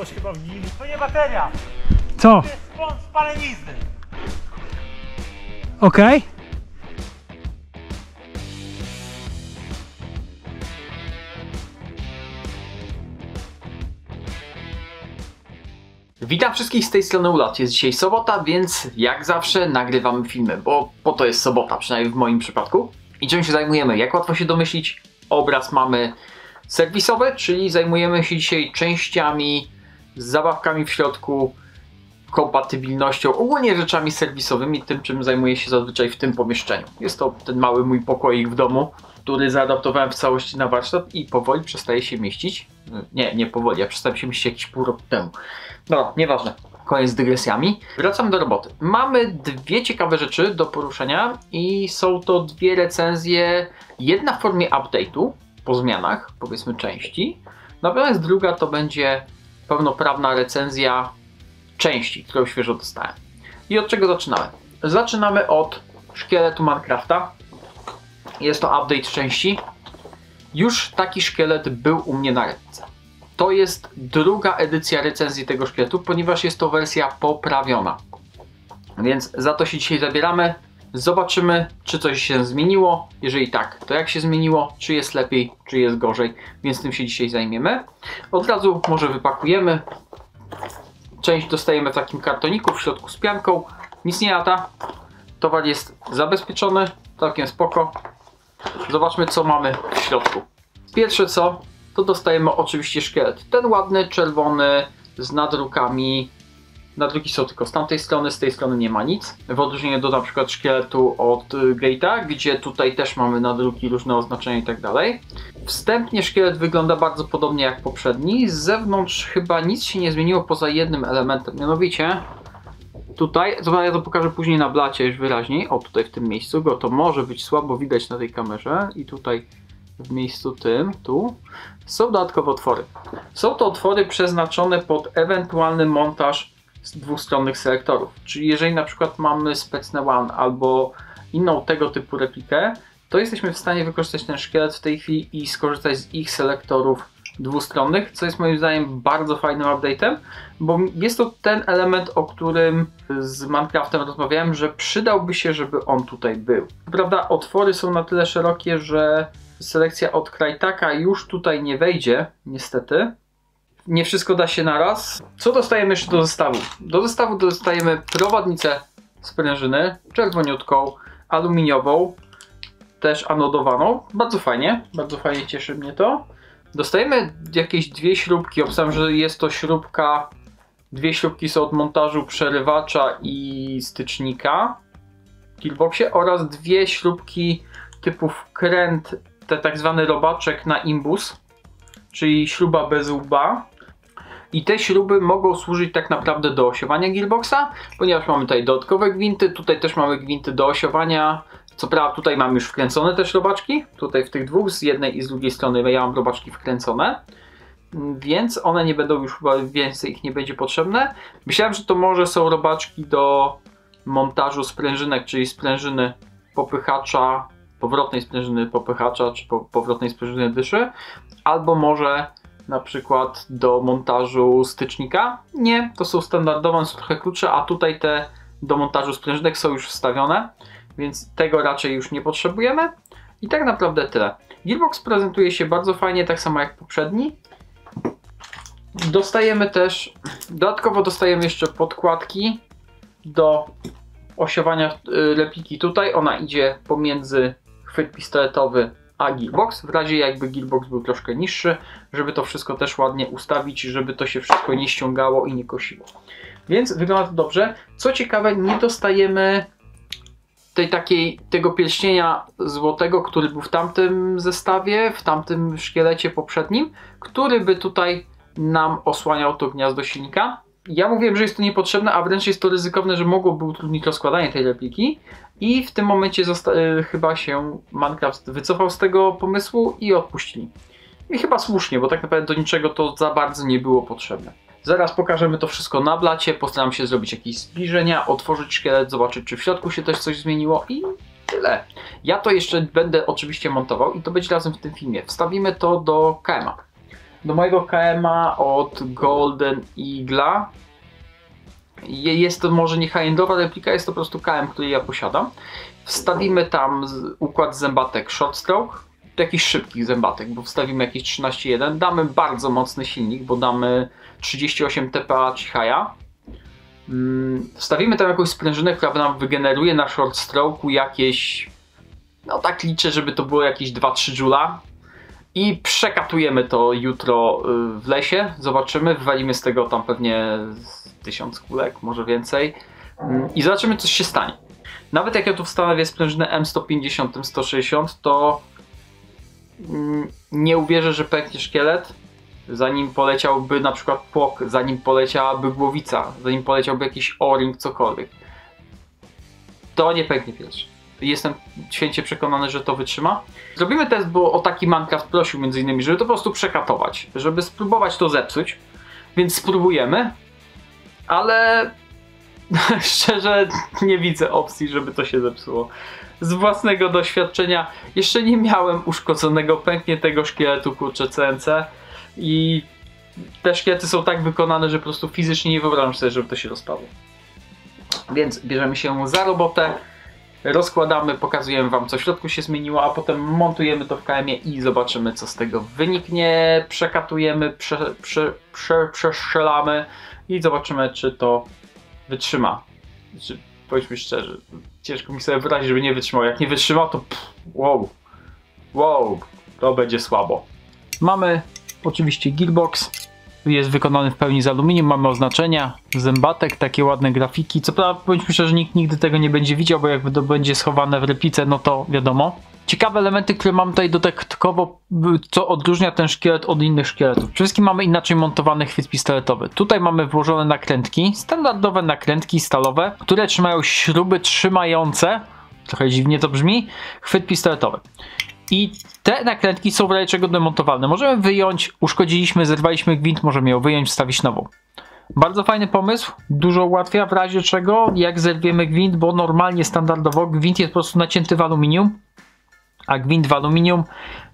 kogoś chyba w nim. To nie bateria. Co? To jest spąd spalenizny. Okej. Witam wszystkich z tej strony Ulat. Jest dzisiaj sobota, więc jak zawsze nagrywamy filmy, bo po to jest sobota, przynajmniej w moim przypadku. I czym się zajmujemy? Jak łatwo się domyślić, obraz mamy serwisowy, czyli zajmujemy się dzisiaj częściami, zabawkami w środku, kompatybilnością, ogólnie rzeczami serwisowymi, tym czym zajmuję się zazwyczaj w tym pomieszczeniu. Jest to ten mały mój pokoik w domu, który zaadaptowałem w całości na warsztat i powoli przestaje się mieścić. Nie powoli, ja przestałem się mieścić jakieś pół roku temu. No, nieważne. Koniec z dygresjami. Wracam do roboty. Mamy dwie ciekawe rzeczy do poruszenia i są to dwie recenzje. Jedna w formie update'u, po zmianach, powiedzmy części. Natomiast druga to będzie pełnoprawna recenzja części, którą świeżo dostałem. I od czego zaczynamy? Zaczynamy od szkieletu Minecrafta. Jest to update części. Już taki szkielet był u mnie na ręce. To jest druga edycja recenzji tego szkieletu, ponieważ jest to wersja poprawiona. Więc za to się dzisiaj zabieramy. Zobaczymy, czy coś się zmieniło. Jeżeli tak, to jak się zmieniło, czy jest lepiej, czy jest gorzej. Więc tym się dzisiaj zajmiemy. Od razu może wypakujemy. Część dostajemy w takim kartoniku, w środku z pianką. Nic nie lata. Towar jest zabezpieczony. Całkiem spoko. Zobaczmy, co mamy w środku. Pierwsze co, to dostajemy oczywiście szkielet. Ten ładny, czerwony, z nadrukami. Nadruki są tylko z tamtej strony, z tej strony nie ma nic. W odróżnieniu do na przykład szkieletu od Gate'a, gdzie tutaj też mamy nadruki, różne oznaczenia i tak dalej. Wstępnie szkielet wygląda bardzo podobnie jak poprzedni. Z zewnątrz chyba nic się nie zmieniło poza jednym elementem, mianowicie tutaj, ja to pokażę później na blacie już wyraźniej, o tutaj w tym miejscu, go to może być słabo widać na tej kamerze i tutaj w miejscu tym, tu, są dodatkowe otwory. Są to otwory przeznaczone pod ewentualny montaż z dwustronnych selektorów, czyli jeżeli na przykład mamy Specne One albo inną tego typu replikę, to jesteśmy w stanie wykorzystać ten szkielet w tej chwili i skorzystać z ich selektorów dwustronnych, co jest moim zdaniem bardzo fajnym update'em, bo jest to ten element, o którym z Minecraftem rozmawiałem, że przydałby się, żeby on tutaj był. Prawda, otwory są na tyle szerokie, że selekcja od Crytaka już tutaj nie wejdzie, niestety. Nie wszystko da się naraz. Co dostajemy jeszcze do zestawu? Do zestawu dostajemy prowadnicę sprężyny, czerwoniutką, aluminiową, też anodowaną. Bardzo fajnie cieszy mnie to. Dostajemy jakieś dwie śrubki, obstawiam, że jest to śrubka. Dwie śrubki są od montażu przerywacza i stycznika w Gearboxie oraz dwie śrubki typu wkręt, te tak zwany robaczek na imbus, czyli śruba bez łba. I te śruby mogą służyć tak naprawdę do osiowania Gearboxa, ponieważ mamy tutaj dodatkowe gwinty, tutaj też mamy gwinty do osiowania. Co prawda tutaj mam już wkręcone też robaczki, tutaj w tych dwóch, z jednej i z drugiej strony ja mam robaczki wkręcone, więc one nie będą już, chyba więcej ich nie będzie potrzebne. Myślałem, że to może są robaczki do montażu sprężynek, czyli sprężyny popychacza, powrotnej sprężyny popychacza, czy powrotnej sprężyny dyszy, albo może na przykład do montażu stycznika. Nie, to są standardowe, są trochę krótsze, a tutaj te do montażu sprężynek są już wstawione, więc tego raczej już nie potrzebujemy. I tak naprawdę tyle. Gearbox prezentuje się bardzo fajnie, tak samo jak poprzedni. Dodatkowo dostajemy jeszcze podkładki do osiowania repliki tutaj. Ona idzie pomiędzy chwyt pistoletowy a Gearbox, w razie jakby Gearbox był troszkę niższy, żeby to wszystko też ładnie ustawić, żeby to się wszystko nie ściągało i nie kosiło. Więc wygląda to dobrze. Co ciekawe, nie dostajemy tego pierścienia złotego, który był w tamtym zestawie, w tamtym szkielecie poprzednim, który by tutaj nam osłaniał to gniazdo silnika. Ja mówiłem, że jest to niepotrzebne, a wręcz jest to ryzykowne, że mogłoby utrudnić rozkładanie tej repliki. I w tym momencie chyba się Minecraft wycofał z tego pomysłu i odpuścili. I chyba słusznie, bo tak naprawdę do niczego to za bardzo nie było potrzebne. Zaraz pokażemy to wszystko na blacie, postaram się zrobić jakieś zbliżenia, otworzyć szkielet, zobaczyć, czy w środku się też coś zmieniło i tyle. Ja to jeszcze będę oczywiście montował i to będzie razem w tym filmie. Wstawimy to do KM-a. do mojego KM-a od Golden Eagle'a. Jest to może nie high-endowa replika, jest to po prostu KM, który ja posiadam. Wstawimy tam układ zębatek short stroke, jakichś szybkich zębatek, bo wstawimy jakieś 13.1. Damy bardzo mocny silnik, bo damy 38 TPA Chihaya. Wstawimy tam jakąś sprężynę, która nam wygeneruje na short stroke'u jakieś, no tak liczę, żeby to było jakieś 2-3 Joula. I przekatujemy to jutro w lesie, zobaczymy, wywalimy z tego tam pewnie 1000 kulek, może więcej i zobaczymy, co się stanie. Nawet jak ja tu wstawię sprężynę M150, M160, to nie uwierzę, że pęknie szkielet, zanim poleciałby na przykład płok, zanim poleciałaby głowica, zanim poleciałby jakiś o-ring, cokolwiek. To nie pęknie pierwszy. Jestem święcie przekonany, że to wytrzyma. Zrobimy test, bo o taki Minecraft prosił między innymi, żeby to po prostu przekatować, żeby spróbować to zepsuć, więc spróbujemy, ale szczerze nie widzę opcji, żeby to się zepsuło. Z własnego doświadczenia jeszcze nie miałem uszkodzonego, pękniętego szkieletu, kurczę, CNC i te szkielety są tak wykonane, że po prostu fizycznie nie wyobrażam sobie, żeby to się rozpadło. Więc bierzemy się za robotę. Rozkładamy, pokazujemy wam, co w środku się zmieniło, a potem montujemy to w KM-ie i zobaczymy, co z tego wyniknie. Przekatujemy, przestrzelamy i zobaczymy, czy to wytrzyma. Powiedzmy szczerze, ciężko mi sobie wyobrazić, żeby nie wytrzymał. Jak nie wytrzyma, to wow, to będzie słabo. Mamy oczywiście gearbox. Jest wykonany w pełni z aluminium, mamy oznaczenia, zębatek, takie ładne grafiki. Co prawda, powiedzmy szczerze, że nikt nigdy tego nie będzie widział, bo jakby to będzie schowane w replice, no to wiadomo. Ciekawe elementy, które mam tutaj dodatkowo, co odróżnia ten szkielet od innych szkieletów. Przede wszystkim mamy inaczej montowany chwyt pistoletowy. Tutaj mamy włożone nakrętki, standardowe nakrętki stalowe, które trzymają śruby trzymające, trochę dziwnie to brzmi, chwyt pistoletowy. I te nakrętki są w razie czego demontowalne. Możemy wyjąć, uszkodziliśmy, zerwaliśmy gwint, możemy ją wyjąć, wstawić nową. Bardzo fajny pomysł, dużo ułatwia w razie czego, jak zerwiemy gwint, bo normalnie, standardowo gwint jest po prostu nacięty w aluminium, a gwint w aluminium,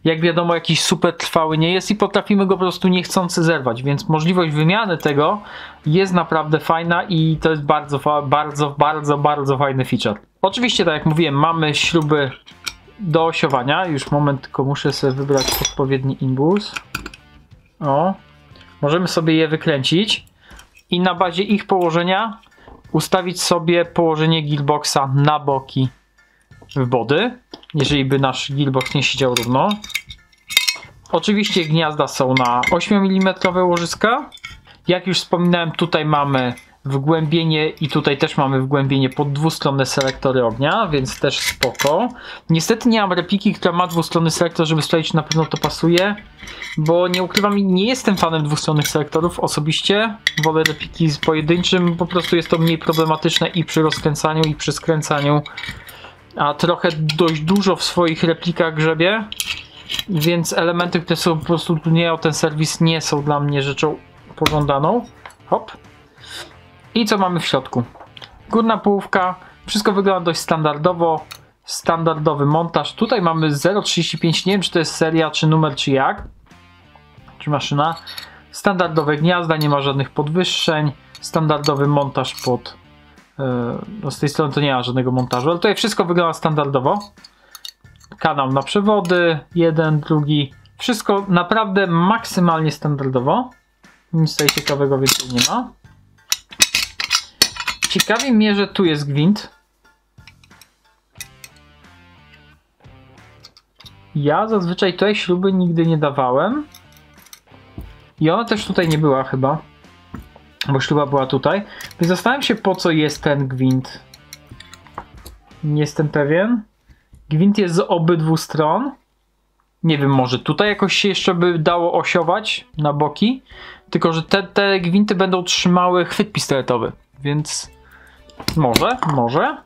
jak wiadomo, jakiś super trwały nie jest i potrafimy go po prostu niechcący zerwać, więc możliwość wymiany tego jest naprawdę fajna i to jest bardzo fajny feature. Oczywiście, tak jak mówiłem, mamy śruby do osiowania. Już moment, tylko muszę sobie wybrać odpowiedni impuls. O, możemy sobie je wykręcić i na bazie ich położenia ustawić sobie położenie gearboxa na boki w body, jeżeli by nasz gearbox nie siedział równo. Oczywiście gniazda są na 8 mm łożyska. Jak już wspominałem, tutaj mamy wgłębienie i tutaj też mamy wgłębienie pod dwustronne selektory ognia, więc też spoko. Niestety nie mam repliki, która ma dwustronny selektor, żeby sprawdzić, czy na pewno to pasuje, bo nie ukrywam, nie jestem fanem dwustronnych selektorów osobiście. Wolę repliki z pojedynczym, po prostu jest to mniej problematyczne i przy rozkręcaniu, i przy skręcaniu, a trochę dość dużo w swoich replikach grzebie, więc elementy, które są po prostu utrudniają ten serwis, nie są dla mnie rzeczą pożądaną. Hop. I co mamy w środku? Górna połówka, wszystko wygląda dość standardowo, standardowy montaż. Tutaj mamy 0.35, nie wiem, czy to jest seria, czy numer, czy jak, czy maszyna. Standardowe gniazda, nie ma żadnych podwyższeń, standardowy montaż pod, no z tej strony to nie ma żadnego montażu, ale tutaj wszystko wygląda standardowo. Kanał na przewody, jeden, drugi, wszystko naprawdę maksymalnie standardowo. Nic tutaj ciekawego więcej nie ma. Ciekawi mnie, że tu jest gwint. Ja zazwyczaj tutaj śruby nigdy nie dawałem. I ona też tutaj nie była chyba. Bo śruba była tutaj. Więc zastanawiam się, po co jest ten gwint. Nie jestem pewien. Gwint jest z obydwu stron. Nie wiem, może tutaj jakoś się jeszcze by dało osiować na boki. Tylko, że te gwinty będą trzymały chwyt pistoletowy. Więc może.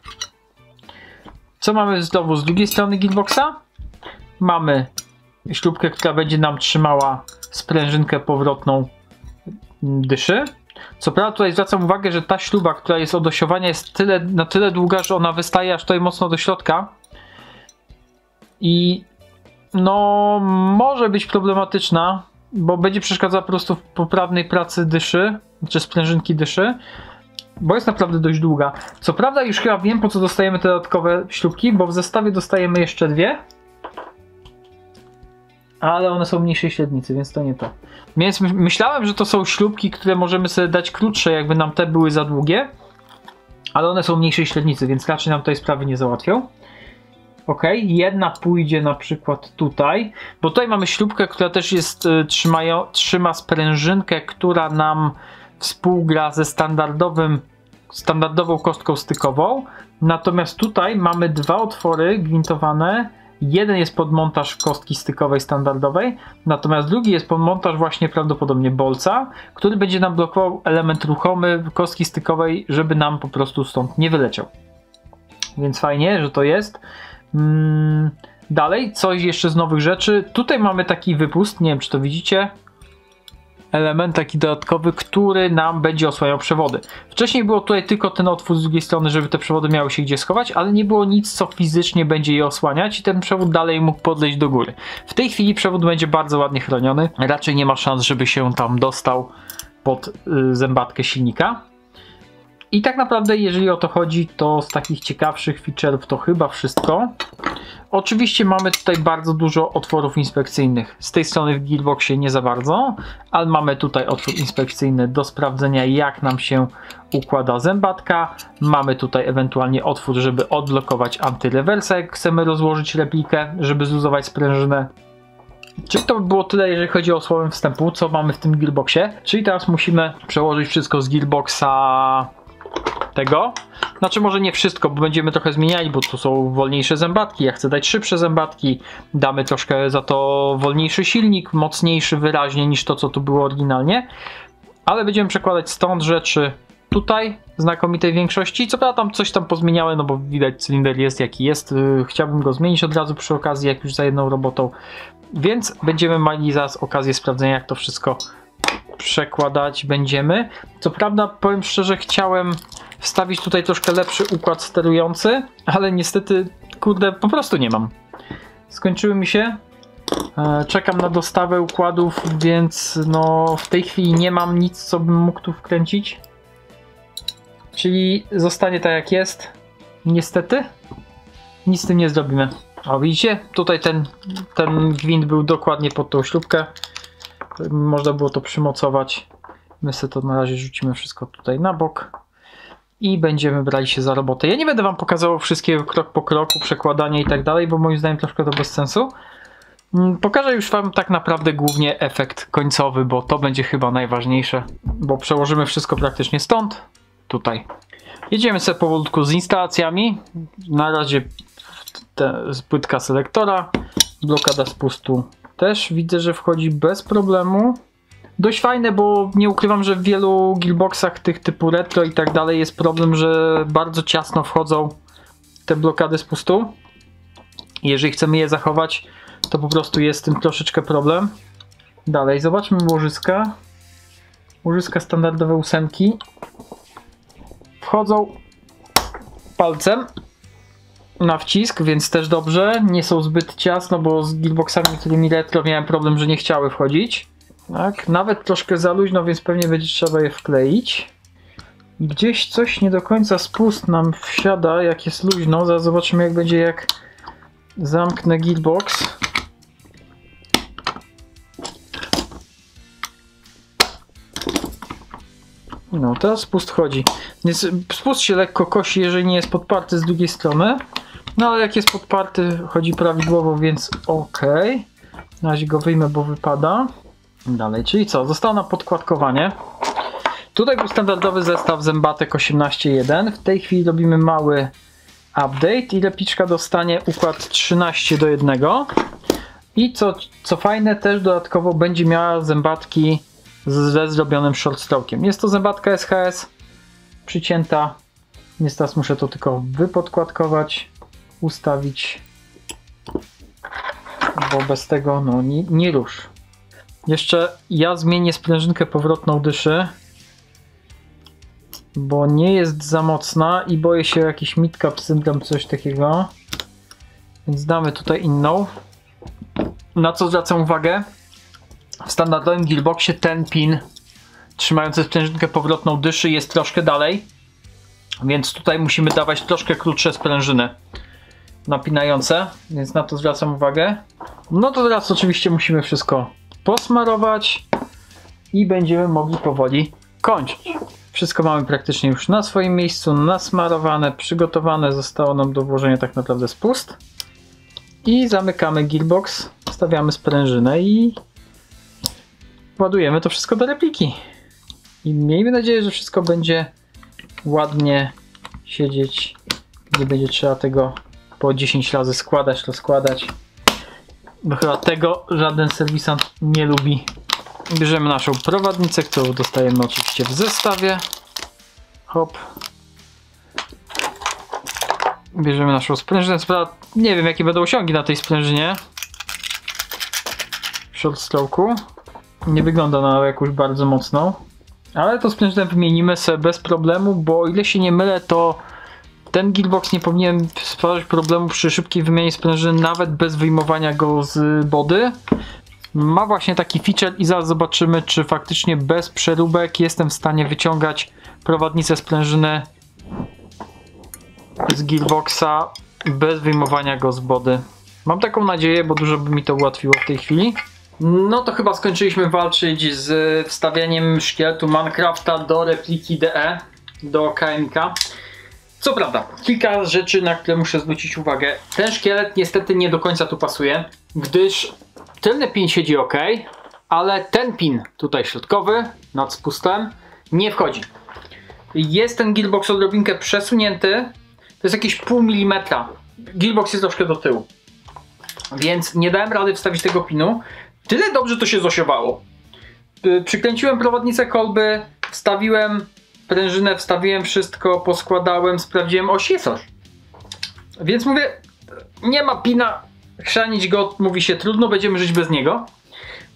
Co mamy znowu z drugiej strony gearboxa? Mamy śrubkę, która będzie nam trzymała sprężynkę powrotną dyszy. Co prawda tutaj zwracam uwagę, że ta śruba, która jest od osiowania, jest na tyle długa, że ona wystaje aż tutaj mocno do środka. I no może być problematyczna, bo będzie przeszkadzała po prostu w poprawnej pracy dyszy, czy sprężynki dyszy, bo jest naprawdę dość długa. Co prawda już chyba wiem, po co dostajemy te dodatkowe śrubki, bo w zestawie dostajemy jeszcze 2, ale one są mniejszej średnicy, więc to nie to. Więc myślałem, że to są śrubki, które możemy sobie dać krótsze, jakby nam te były za długie, ale one są mniejszej średnicy, więc raczej nam tej sprawy nie załatwią. Ok, jedna pójdzie na przykład tutaj, bo tutaj mamy śrubkę, która też jest, trzyma sprężynkę, która nam współgra ze standardową kostką stykową. Natomiast tutaj mamy 2 otwory gwintowane. Jeden jest pod montaż kostki stykowej standardowej, natomiast drugi jest pod montaż właśnie prawdopodobnie bolca, który będzie nam blokował element ruchomy kostki stykowej, żeby nam po prostu stąd nie wyleciał. Więc fajnie, że to jest. Dalej, coś jeszcze z nowych rzeczy. Tutaj mamy taki wypust, nie wiem czy to widzicie. Element taki dodatkowy, który nam będzie osłaniał przewody. Wcześniej było tutaj tylko ten otwór z drugiej strony, żeby te przewody miały się gdzie schować, ale nie było nic, co fizycznie będzie je osłaniać i ten przewód dalej mógł podleć do góry. W tej chwili przewód będzie bardzo ładnie chroniony. Raczej nie ma szans, żeby się tam dostał pod zębatkę silnika. I tak naprawdę, jeżeli o to chodzi, to z takich ciekawszych feature'ów to chyba wszystko. Oczywiście mamy tutaj bardzo dużo otworów inspekcyjnych. Z tej strony w gearboxie nie za bardzo, ale mamy tutaj otwór inspekcyjny do sprawdzenia, jak nam się układa zębatka. Mamy tutaj ewentualnie otwór, żeby odblokować antyrewersę, jak chcemy rozłożyć replikę, żeby zluzować sprężynę. Czyli to by było tyle, jeżeli chodzi o słowem wstępu, co mamy w tym gearboxie. Czyli teraz musimy przełożyć wszystko z gearboxa tego. Znaczy może nie wszystko, bo będziemy trochę zmieniali, bo tu są wolniejsze zębatki. Ja chcę dać szybsze zębatki. Damy troszkę za to wolniejszy silnik, mocniejszy wyraźnie niż to, co tu było oryginalnie. Ale będziemy przekładać stąd rzeczy tutaj, znakomitej większości. Co prawda tam coś tam pozmieniałem, no bo widać cylinder jest jaki jest. Chciałbym go zmienić od razu przy okazji, jak już za jedną robotą. Więc będziemy mieli zaraz okazję sprawdzenia, jak to wszystko przekładać będziemy. Co prawda, powiem szczerze, chciałem wstawić tutaj troszkę lepszy układ sterujący, ale niestety, kurde, po prostu nie mam. Skończyły mi się. Czekam na dostawę układów, więc no w tej chwili nie mam nic, co bym mógł tu wkręcić. Czyli zostanie tak jak jest. Niestety. Nic z tym nie zrobimy. O, widzicie? Tutaj ten gwint był dokładnie pod tą śrubkę. Można było to przymocować. My sobie to na razie rzucimy wszystko tutaj na bok. I będziemy brali się za robotę. Ja nie będę wam pokazywał wszystkiego krok po kroku, przekładania i tak dalej, bo moim zdaniem troszkę to bez sensu. Pokażę już wam tak naprawdę głównie efekt końcowy, bo to będzie chyba najważniejsze. Bo przełożymy wszystko praktycznie stąd, tutaj. Jedziemy sobie powolutku z instalacjami. Na razie płytka selektora. Blokada spustu też widzę, że wchodzi bez problemu. Dość fajne, bo nie ukrywam, że w wielu gearboxach tych typu retro i tak dalej jest problem, że bardzo ciasno wchodzą te blokady spustu. Jeżeli chcemy je zachować, to po prostu jest z tym troszeczkę problem. Dalej, zobaczmy łożyska. Łożyska standardowe 8 wchodzą palcem na wcisk, więc też dobrze. Nie są zbyt ciasno, bo z gearboxami, którymi retro miałem problem, że nie chciały wchodzić. Tak, nawet troszkę za luźno, więc pewnie będzie trzeba je wkleić. Gdzieś coś nie do końca spust nam wsiada, jak jest luźno. Zaraz zobaczymy, jak będzie, jak zamknę gearbox. No, teraz spust chodzi. Więc spust się lekko kosi, jeżeli nie jest podparty z drugiej strony. No, ale jak jest podparty, chodzi prawidłowo, więc ok. Na razie go wyjmę, bo wypada. Dalej, czyli co? Zostało na podkładkowanie. Tutaj był standardowy zestaw zębatek 18.1. W tej chwili robimy mały update i repliczka dostanie układ 13:1. I co fajne, też dodatkowo będzie miała zębatki ze zrobionym short stroke'iem. Jest to zębatka SHS przycięta, więc teraz muszę to tylko wypodkładkować, ustawić, bo bez tego no nie rusz. Jeszcze ja zmienię sprężynkę powrotną dyszy, bo nie jest za mocna i boję się jakiś mid-cap syndrom, coś takiego, więc damy tutaj inną. Na co zwracam uwagę? W standardowym gearboxie ten pin trzymający sprężynkę powrotną dyszy jest troszkę dalej, więc tutaj musimy dawać troszkę krótsze sprężyny napinające, więc na to zwracam uwagę. No to teraz oczywiście musimy wszystko posmarować i będziemy mogli powoli kończyć. Wszystko mamy praktycznie już na swoim miejscu, nasmarowane, przygotowane. Zostało nam do włożenia tak naprawdę spust. I zamykamy gearbox, stawiamy sprężynę i ładujemy to wszystko do repliki. I miejmy nadzieję, że wszystko będzie ładnie siedzieć. Nie będzie trzeba tego po 10 razy składać, rozkładać. Bo chyba tego żaden serwisant nie lubi. Bierzemy naszą prowadnicę, którą dostajemy oczywiście w zestawie. Hop. Bierzemy naszą sprężynę. Nie wiem, jakie będą osiągi na tej sprężynie. W short stroke'u. Nie wygląda na jakąś bardzo mocną. Ale to sprężynę wymienimy sobie bez problemu, bo o ile się nie mylę, to ten gearbox nie powinien sprawiać problemu przy szybkiej wymianie sprężyny, nawet bez wyjmowania go z body. Ma właśnie taki feature i zaraz zobaczymy, czy faktycznie bez przeróbek jestem w stanie wyciągać prowadnicę sprężyny z gearboxa bez wyjmowania go z body. Mam taką nadzieję, bo dużo by mi to ułatwiło w tej chwili. No to chyba skończyliśmy walczyć z wstawianiem szkieletu Minecrafta do repliki DE, do KMK. Co prawda, kilka rzeczy, na które muszę zwrócić uwagę. Ten szkielet niestety nie do końca tu pasuje, gdyż tylny pin siedzi ok, ale ten pin tutaj środkowy, nad spustem, nie wchodzi. Jest ten gearbox odrobinkę przesunięty, to jest jakieś pół milimetra. Gearbox jest troszkę do tyłu, więc nie dałem rady wstawić tego pinu. Tyle dobrze to się zosiowało. Przykręciłem prowadnicę kolby, wstawiłem prężynę, wstawiłem wszystko, poskładałem, sprawdziłem, oś jest oś. Więc mówię, nie ma pina, chrzanić go, mówi się, trudno, będziemy żyć bez niego.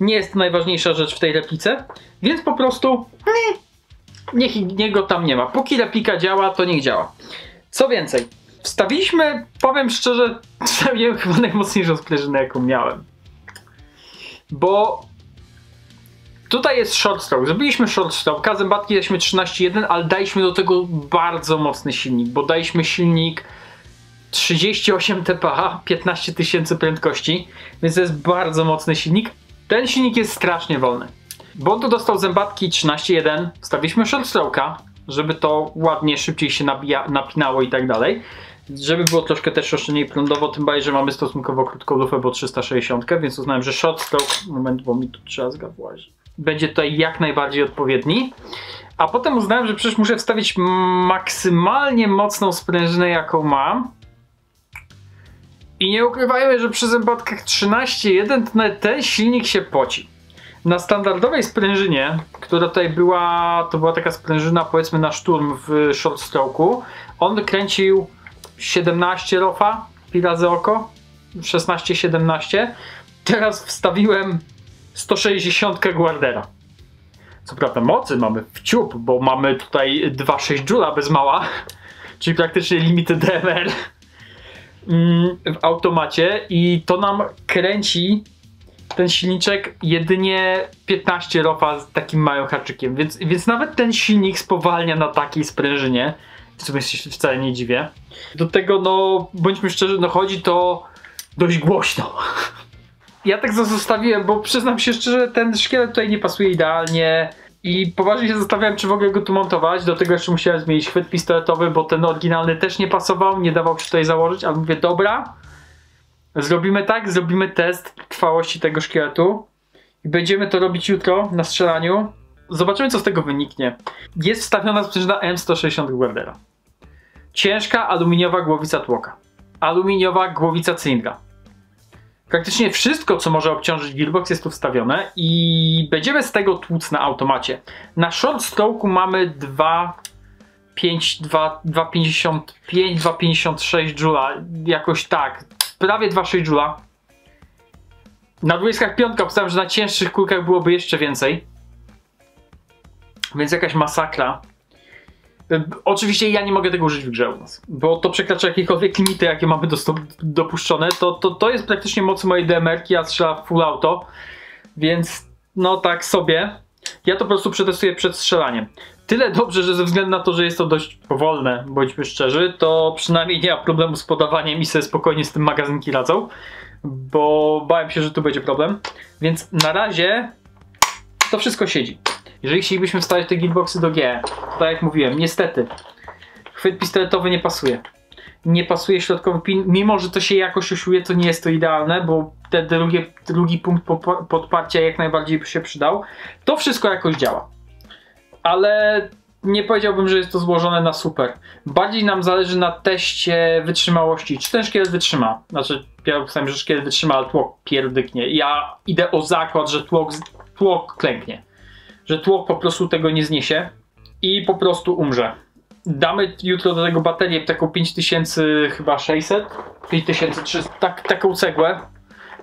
Nie jest to najważniejsza rzecz w tej replice, więc po prostu niech go tam nie ma. Póki replika działa, to niech działa. Co więcej, wstawiliśmy, powiem szczerze, wstawiłem chyba najmocniejszą sprężynę, jaką miałem. Bo tutaj jest short stroke, zrobiliśmy short stroke, zębatki daliśmy 13.1, ale daliśmy do tego bardzo mocny silnik, bo daliśmy silnik 38 TPH, 15 000 prędkości, więc to jest bardzo mocny silnik. Ten silnik jest strasznie wolny, bo on tu dostał zębatki 13.1, wstawiliśmy short stroke'a, żeby to ładnie, szybciej się napinało i tak dalej. Żeby było troszkę też oszczędniej prądowo, tym bardziej, że mamy stosunkowo krótką lufę, bo 360, więc uznałem, że short stroke, moment, bo mi tu trzeba włazi, będzie tutaj jak najbardziej odpowiedni. A potem uznałem, że przecież muszę wstawić maksymalnie mocną sprężynę, jaką mam. I nie ukrywajmy, że przy zębatkach 13.1 to nawet ten silnik się poci. Na standardowej sprężynie, która tutaj była, to była taka sprężyna powiedzmy na szturm w short stroke'u, on kręcił 17 rofa, pi razy oko, 16-17. Teraz wstawiłem 160 Guardera. Co prawda mocy mamy w ciup, bo mamy tutaj 2,6 Joula bez mała, czyli praktycznie limity DMR w automacie i to nam kręci ten silniczek jedynie 15 rofa z takim małym haczykiem, więc nawet ten silnik spowalnia na takiej sprężynie, w sumie się wcale nie dziwię. Do tego, no bądźmy szczerzy, no chodzi to dość głośno. Ja tak zostawiłem, bo przyznam się szczerze, ten szkielet tutaj nie pasuje idealnie i poważnie się zastanawiałem, czy w ogóle go tu montować. Do tego jeszcze musiałem zmienić chwyt pistoletowy, bo ten oryginalny też nie pasował, nie dawał się tutaj założyć, ale mówię, dobra, zrobimy tak, zrobimy test trwałości tego szkieletu i będziemy to robić jutro na strzelaniu. Zobaczymy, co z tego wyniknie. Jest wstawiona sprężyna M160 Guardera. Ciężka aluminiowa głowica tłoka. Aluminiowa głowica cylindra. Praktycznie wszystko, co może obciążyć gearbox, jest tu wstawione i będziemy z tego tłuc na automacie. Na short stroke'u mamy 2,55, 2,56 Joula, jakoś tak, prawie 2,6 Joula. Na 25 obstawiam, że na cięższych kulkach byłoby jeszcze więcej. Więc jakaś masakra. Oczywiście ja nie mogę tego użyć w grze u nas, bo to przekracza jakiekolwiek limity, jakie mamy dopuszczone. To jest praktycznie moc mojej DMR-ki, ja strzelam full auto, więc no tak sobie. Ja to po prostu przetestuję przed strzelaniem. Tyle dobrze, że ze względu na to, że jest to dość powolne, bądźmy szczerzy, to przynajmniej nie ma problemu z podawaniem i sobie spokojnie z tym magazynki radzą, bo bałem się, że tu będzie problem. Więc na razie to wszystko siedzi. Jeżeli chcielibyśmy wstawiać te gearboxy do G, to tak jak mówiłem, niestety chwyt pistoletowy nie pasuje. Nie pasuje środkowy pin, mimo że to się jakoś osiłuje, to nie jest to idealne, bo ten drugi punkt podparcia jak najbardziej by się przydał. To wszystko jakoś działa. Ale nie powiedziałbym, że jest to złożone na super. Bardziej nam zależy na teście wytrzymałości. Czy ten szkielet wytrzyma? Znaczy, ja pisałem, że szkielet wytrzyma, ale tłok pierdyknie. Ja idę o zakład, że tłok klęknie. Że tłok po prostu tego nie zniesie i po prostu umrze. Damy jutro do tego baterię taką 5600, 5300, taką cegłę.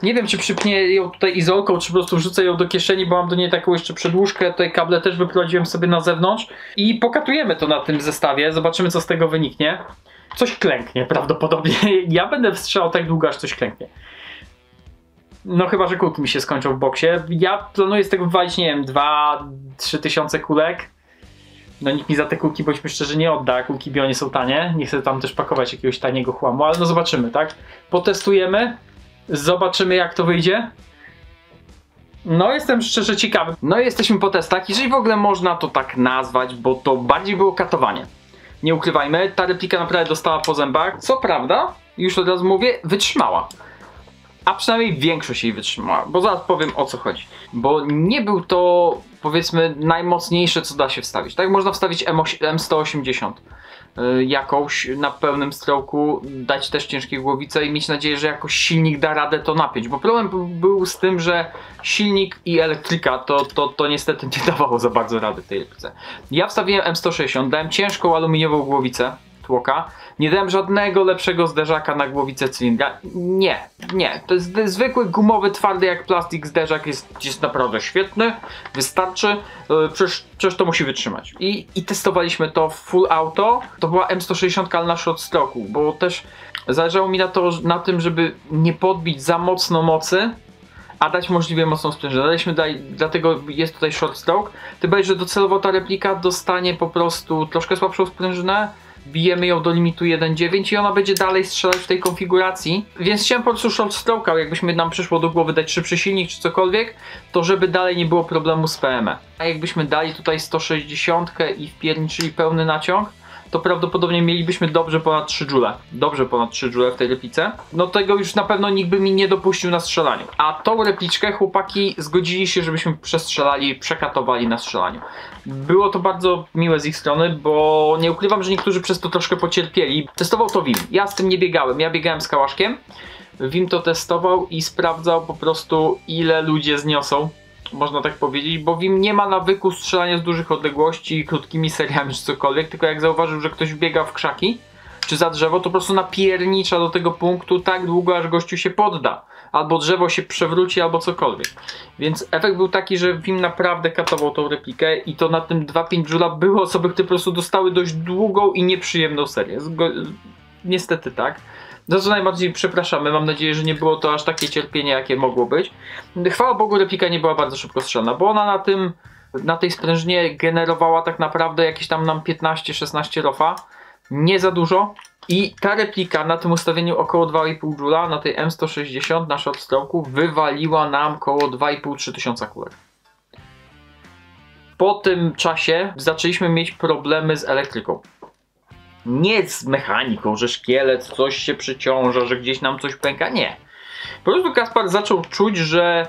Nie wiem, czy przypnie ją tutaj izolką, czy po prostu wrzucę ją do kieszeni, bo mam do niej taką jeszcze przedłużkę. Tutaj kable też wyprowadziłem sobie na zewnątrz. I pokatujemy to na tym zestawie, zobaczymy, co z tego wyniknie. Coś klęknie prawdopodobnie. Ja będę wstrzał tak długo, aż coś klęknie. No chyba, że kulki mi się skończą w boksie. Ja planuję z tego wywalić, nie wiem, 2-3 tysiące kulek. No nikt mi za te kulki, bądźmy szczerzy, nie odda. Kulki bio nie są tanie. Nie chcę tam też pakować jakiegoś taniego chłamu, ale no zobaczymy, tak? Potestujemy. Zobaczymy, jak to wyjdzie. No jestem szczerze ciekawy. No i jesteśmy po testach. Jeżeli w ogóle można to tak nazwać, bo to bardziej było katowanie. Nie ukrywajmy, ta replika naprawdę dostała po zębach. Co prawda, już od razu mówię, wytrzymała. A przynajmniej większość jej wytrzymała, bo zaraz powiem, o co chodzi. Bo nie był to, powiedzmy, najmocniejsze, co da się wstawić. Tak, można wstawić M180 jakąś na pełnym stroku, dać też ciężkie głowice i mieć nadzieję, że jakoś silnik da radę to napiąć. Bo problem był z tym, że silnik i elektryka to niestety nie dawało za bardzo rady tej replice. Ja wstawiłem M160, dałem ciężką aluminiową głowicę tłoka. Nie dałem żadnego lepszego zderzaka na głowicę cylindra. Nie. To jest zwykły gumowy, twardy jak plastik zderzak, jest naprawdę świetny. Wystarczy. Przecież to musi wytrzymać. I testowaliśmy to w full auto. To była M160, ale na short stroke'u, bo też zależało mi na tym, żeby nie podbić za mocno mocy, a dać możliwie mocną sprężynę. Dlatego jest tutaj short stroke. Tym bardziej, że docelowo ta replika dostanie po prostu troszkę słabszą sprężynę. Bijemy ją do limitu 1.9 i ona będzie dalej strzelać w tej konfiguracji. Więc chciałem po prostu short stroke'a, jakbyśmy nam przyszło do głowy dać szybszy silnik czy cokolwiek, to żeby dalej nie było problemu z PM-em. A jakbyśmy dali tutaj 160 i wpierniczyli pełny naciąg, to prawdopodobnie mielibyśmy dobrze ponad 3 joule. Dobrze ponad 3 joule w tej replice. No tego już na pewno nikt by mi nie dopuścił na strzelaniu. A tą repliczkę chłopaki zgodzili się, żebyśmy przestrzelali, przekatowali na strzelaniu. Było to bardzo miłe z ich strony, bo nie ukrywam, że niektórzy przez to troszkę pocierpieli. Testował to Wim. Ja z tym nie biegałem. Ja biegałem z kałaszkiem. Wim to testował i sprawdzał po prostu, ile ludzie zniosą. Można tak powiedzieć, bo Wim nie ma nawyku strzelania z dużych odległości, krótkimi seriami czy cokolwiek, tylko jak zauważył, że ktoś biega w krzaki czy za drzewo, to po prostu napiernicza do tego punktu tak długo, aż gościu się podda. Albo drzewo się przewróci, albo cokolwiek. Więc efekt był taki, że Wim naprawdę katował tą replikę i to na tym 2.5 Joula były osoby, które po prostu dostały dość długą i nieprzyjemną serię. Niestety tak. Za co najbardziej przepraszamy, mam nadzieję, że nie było to aż takie cierpienie, jakie mogło być. Chwała Bogu, replika nie była bardzo szybko strzelana, bo ona na tej sprężynie generowała tak naprawdę jakieś tam nam 15-16 rofa. Nie za dużo. I ta replika na tym ustawieniu około 2,5 Joula, na tej M160 na short stroke'u wywaliła nam około 2,5-3 tysiąca kulek. Po tym czasie zaczęliśmy mieć problemy z elektryką. Nie z mechaniką, że szkielet, coś się przyciąża, że gdzieś nam coś pęka, nie. Po prostu Kaspar zaczął czuć, że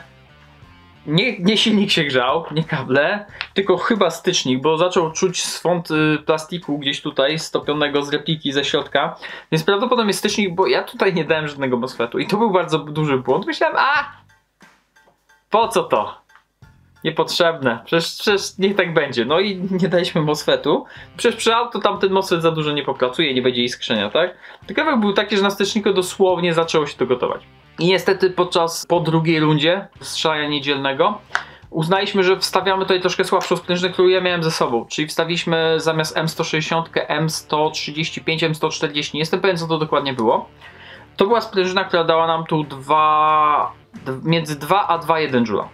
nie silnik się grzał, nie kable, tylko chyba stycznik, bo zaczął czuć swąd plastiku gdzieś tutaj stopionego z repliki ze środka, więc prawdopodobnie stycznik, bo ja tutaj nie dałem żadnego MOSFET-u i to był bardzo duży błąd. Myślałem, po co to? Niepotrzebne, przecież niech tak będzie. No i nie daliśmy MOSFET-u. Przecież przy auto tam ten MOSFET za dużo nie popracuje, nie będzie iskrzenia, tak? Tylko efekt był taki, że na styczniku dosłownie zaczęło się to gotować. I niestety po drugiej rundzie strzelania niedzielnego uznaliśmy, że wstawiamy tutaj troszkę słabszą sprężynę, którą ja miałem ze sobą. Czyli wstawiliśmy zamiast M160 M135, M140. Nie jestem pewien, co to dokładnie było. To była sprężyna, która dała nam tu między 2 a 2,1 Joula.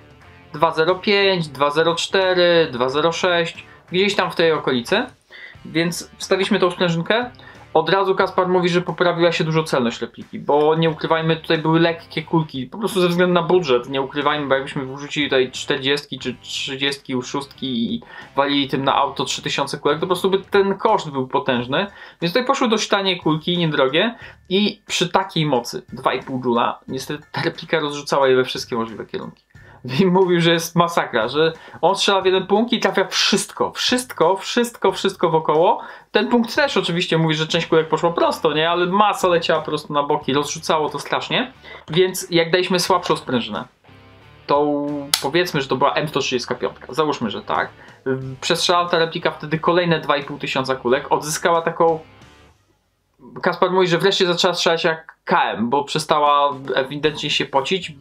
2.05, 2.04, 2.06, gdzieś tam w tej okolicy. Więc wstawiliśmy tą sprężynkę. Od razu Kaspar mówi, że poprawiła się dużo celność repliki, bo nie ukrywajmy, tutaj były lekkie kulki, po prostu ze względu na budżet, nie ukrywajmy, bo jakbyśmy wrzucili tutaj 40 czy 36 i walili tym na auto 3000 kulek, to po prostu by ten koszt był potężny, więc tutaj poszły dość tanie kulki, niedrogie i przy takiej mocy 2,5 Joula, niestety ta replika rozrzucała je we wszystkie możliwe kierunki. I mówił, że jest masakra, że on strzela w jeden punkt i trafia wszystko wokoło. Ten punkt też oczywiście mówi, że część kulek poszła prosto, nie? Ale masa leciała prosto na boki, rozrzucało to strasznie. Więc jak daliśmy słabszą sprężynę, to powiedzmy, że to była M135, załóżmy, że tak. Przestrzelała ta replika wtedy kolejne 2500 kulek, odzyskała taką... Kaspar mówi, że wreszcie zaczęła strzelać jak KM, bo przestała ewidentnie się pocić,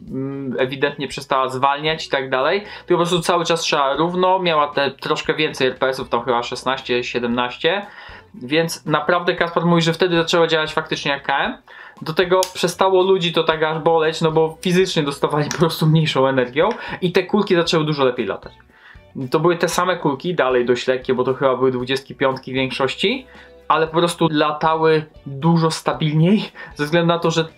ewidentnie przestała zwalniać i tak dalej. Tylko po prostu cały czas strzelała równo, miała te troszkę więcej RPS-ów, tam chyba 16, 17. Więc naprawdę Kaspar mówi, że wtedy zaczęła działać faktycznie jak KM. Do tego przestało ludzi to tak aż boleć, no bo fizycznie dostawali po prostu mniejszą energią i te kulki zaczęły dużo lepiej latać. To były te same kulki, dalej dość lekkie, bo to chyba były 25 w większości, ale po prostu latały dużo stabilniej, ze względu na to, że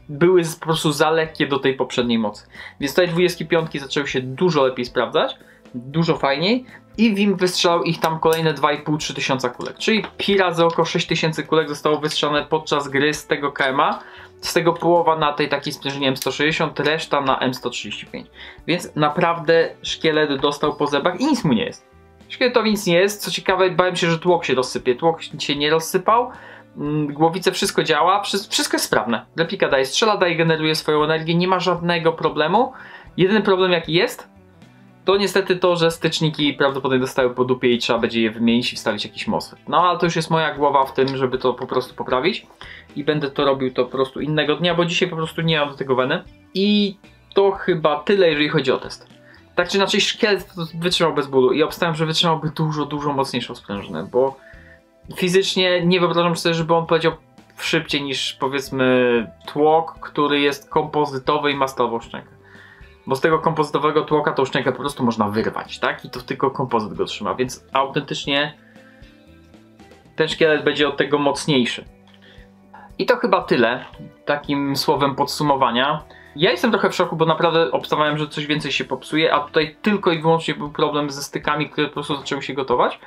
były po prostu za lekkie do tej poprzedniej mocy. Więc tutaj 25 zaczęły się dużo lepiej sprawdzać, dużo fajniej i Wim wystrzelał ich tam kolejne 2,5-3 tysiąca kulek. Czyli pi razy około 6000 kulek zostało wystrzelone podczas gry z tego KMA, z tego połowa na tej takiej sprężynie M160, reszta na M135. Więc naprawdę szkielet dostał po zębach i nic mu nie jest. Szkieletowi nic nie jest, co ciekawe, bałem się, że tłok się rozsypie. Tłok się nie rozsypał, głowice, wszystko działa, wszystko jest sprawne. Replika daje strzela, daje, generuje swoją energię, nie ma żadnego problemu. Jedyny problem jaki jest, to niestety to, że styczniki prawdopodobnie dostały po dupie i trzeba będzie je wymienić i wstawić jakiś MOSFET. No ale to już jest moja głowa w tym, żeby to po prostu poprawić i będę to robił to po prostu innego dnia, bo dzisiaj po prostu nie mam do tego weny. I to chyba tyle, jeżeli chodzi o test. Tak czy inaczej szkielet wytrzymał bez bólu i obstawiam, że wytrzymałby dużo mocniejszą sprężynę, bo fizycznie nie wyobrażam sobie, żeby on poleciał szybciej niż powiedzmy tłok, który jest kompozytowy i ma stalową szczękę. Bo z tego kompozytowego tłoka tą szczękę po prostu można wyrwać, tak? I to tylko kompozyt go trzyma, więc autentycznie ten szkielet będzie od tego mocniejszy. I to chyba tyle, takim słowem podsumowania. Ja jestem trochę w szoku, bo naprawdę obstawiałem, że coś więcej się popsuje, a tutaj tylko i wyłącznie był problem ze stykami, które po prostu zaczęły się gotować.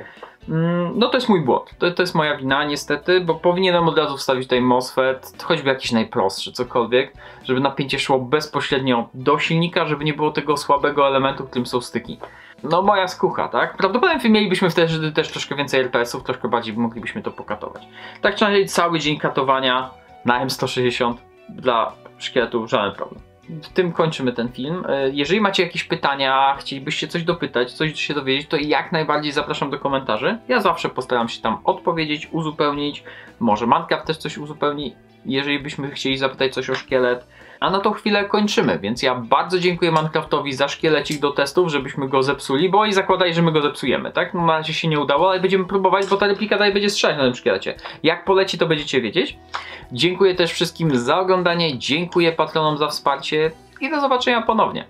No to jest mój błąd, to jest moja wina niestety, bo powinienem od razu wstawić tutaj MOSFET, choćby jakiś najprostszy, cokolwiek, żeby napięcie szło bezpośrednio do silnika, żeby nie było tego słabego elementu, którym są styki. No moja skucha, tak? Prawdopodobnie mielibyśmy wtedy też troszkę więcej RPS-ów, troszkę bardziej moglibyśmy to pokatować. Tak czy inaczej cały dzień katowania na M160 dla szkieletu żaden problem. W tym kończymy ten film. Jeżeli macie jakieś pytania, chcielibyście coś dopytać, coś się dowiedzieć, to jak najbardziej zapraszam do komentarzy. Ja zawsze postaram się tam odpowiedzieć, uzupełnić. Może Minecraft też coś uzupełni, jeżeli byśmy chcieli zapytać coś o szkielet. A na tą chwilę kończymy, więc ja bardzo dziękuję Minecraftowi za szkielecik do testów, żebyśmy go zepsuli, bo i zakładali, że my go zepsujemy, tak? No, na razie się nie udało, ale będziemy próbować, bo ta replika dalej będzie strzelać na tym szkielecie. Jak poleci, to będziecie wiedzieć. Dziękuję też wszystkim za oglądanie, dziękuję patronom za wsparcie i do zobaczenia ponownie.